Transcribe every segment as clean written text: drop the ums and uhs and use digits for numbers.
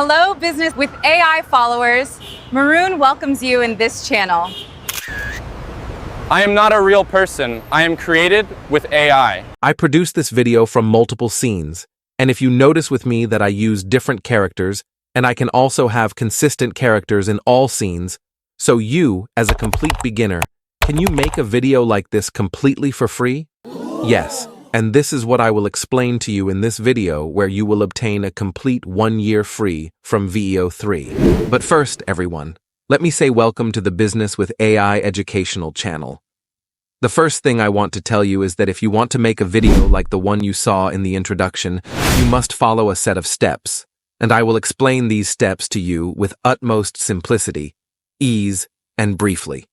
Hello, business with AI followers. Maroon welcomes you in this channel. I am not a real person. I am created with AI. I produced this video from multiple scenes, and if you notice with me that I use different characters, and I can also have consistent characters in all scenes, so you, as a complete beginner, can you make a video like this completely for free? Yes, and this is what I will explain to you in this video where you will obtain a complete 1 year free from VEO3. But first, everyone, let me say welcome to the Business with AI educational channel. The first thing I want to tell you is that if you want to make a video like the one you saw in the introduction, you must follow a set of steps, and I will explain these steps to you with utmost simplicity, ease, and briefly.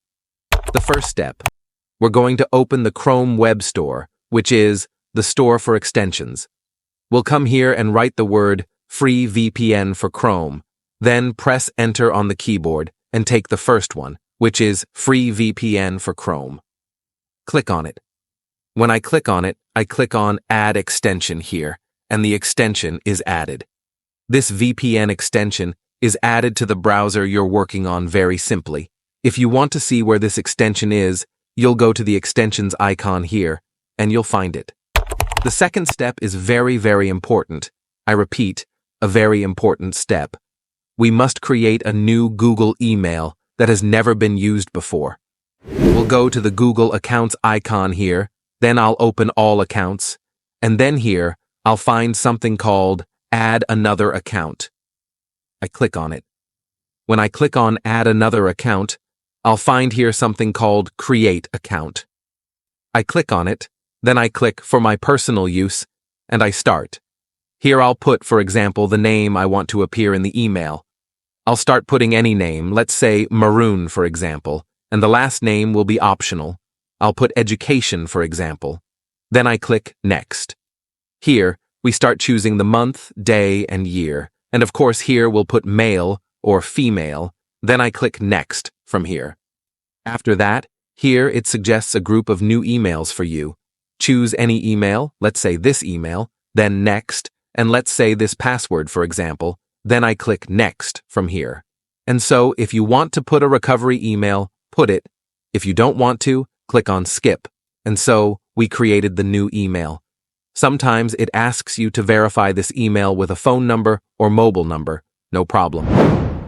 The first step, we're going to open the Chrome Web Store, which is the store for extensions. We'll come here and write the word free VPN for Chrome, then press enter on the keyboard and take the first one, which is free VPN for Chrome. Click on it. When I click on it, I click on add extension here, and the extension is added. This VPN extension is added to the browser you're working on very simply. If you want to see where this extension is, you'll go to the extensions icon here, and you'll find it. The second step is very, very important. I repeat, a very important step. We must create a new Google email that has never been used before. We'll go to the Google Accounts icon here, then I'll open all accounts, and then here, I'll find something called Add Another Account. I click on it. When I click on Add Another Account, I'll find here something called Create Account. I click on it, then I click for my personal use, and I start. Here I'll put, for example, the name I want to appear in the email. I'll start putting any name, let's say Maroon, for example, and the last name will be optional. I'll put education, for example. Then I click Next. Here, we start choosing the month, day, and year, and of course here we'll put male or female. Then I click Next from here. After that, here it suggests a group of new emails for you. Choose any email, let's say this email, then Next, and let's say this password, for example. Then I click Next from here. And so, if you want to put a recovery email, put it. If you don't want to, click on Skip. And so, we created the new email. Sometimes it asks you to verify this email with a phone number or mobile number. No problem.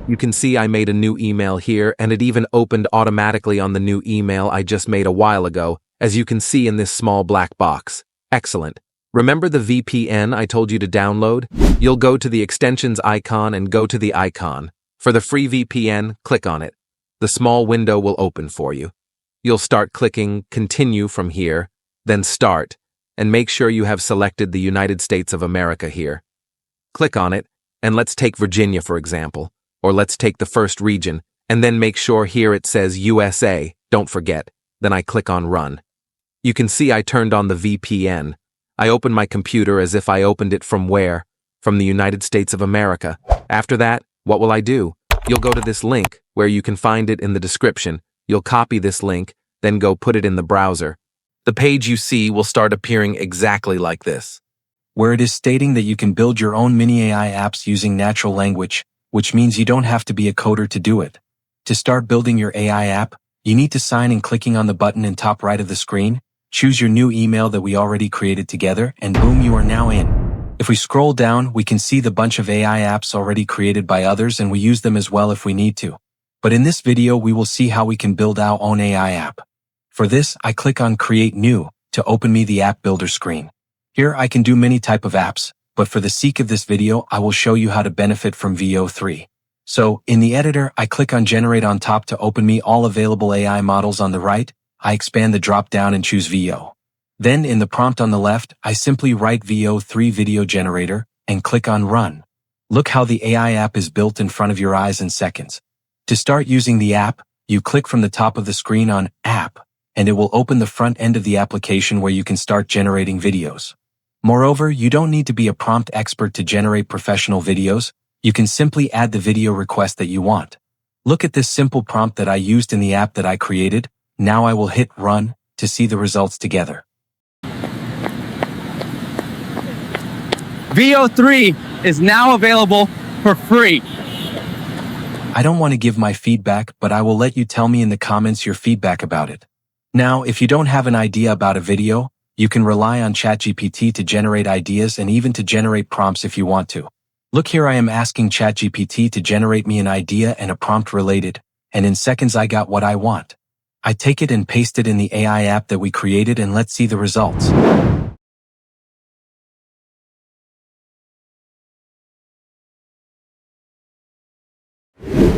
You can see I made a new email here, and it even opened automatically on the new email I just made a while ago, as you can see in this small black box. Excellent. Remember the VPN I told you to download? You'll go to the extensions icon and go to the icon. For the free VPN, click on it. The small window will open for you. You'll start clicking Continue from here, then Start, and make sure you have selected the United States of America here. Click on it, and let's take Virginia for example, or let's take the first region, and then make sure here it says USA, don't forget. Then I click on Run. You can see I turned on the VPN. I open my computer as if I opened it from where? From the United States of America. After that, what will I do? You'll go to this link, where you can find it in the description. You'll copy this link, then go put it in the browser. The page you see will start appearing exactly like this, where it is stating that you can build your own mini AI apps using natural language, which means you don't have to be a coder to do it. To start building your AI app, you need to sign in clicking on the button in top right of the screen, choose your new email that we already created together, and boom, you are now in. If we scroll down, we can see the bunch of AI apps already created by others, and we use them as well if we need to. But in this video, we will see how we can build our own AI app. For this, I click on Create New to open me the app builder screen. Here I can do many type of apps, but for the sake of this video, I will show you how to benefit from VEO3. So, in the editor, I click on Generate on top to open me all available AI models on the right. I expand the drop-down and choose VEO. Then, in the prompt on the left, I simply write VEO3 Video Generator and click on Run. Look how the AI app is built in front of your eyes in seconds. To start using the app, you click from the top of the screen on App, and it will open the front end of the application where you can start generating videos. Moreover, you don't need to be a prompt expert to generate professional videos. You can simply add the video request that you want. Look at this simple prompt that I used in the app that I created. Now I will hit Run to see the results together. VEO3 is now available for free. I don't want to give my feedback, but I will let you tell me in the comments your feedback about it. Now, if you don't have an idea about a video, you can rely on ChatGPT to generate ideas and even to generate prompts if you want to. Look here, I am asking ChatGPT to generate me an idea and a prompt related, and in seconds I got what I want. I take it and paste it in the AI app that we created and let's see the results.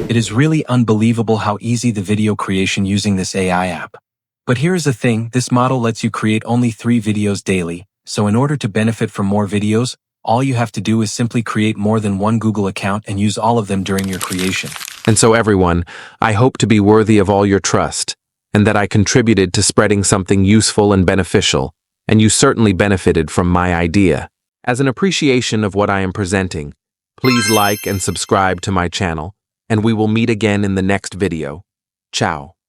It is really unbelievable how easy the video creation using this AI app. But here's the thing, this model lets you create only 3 videos daily, so in order to benefit from more videos, all you have to do is simply create more than one Google account and use all of them during your creation. And so everyone, I hope to be worthy of all your trust, and that I contributed to spreading something useful and beneficial, and you certainly benefited from my idea. As an appreciation of what I am presenting, please like and subscribe to my channel, and we will meet again in the next video. Ciao.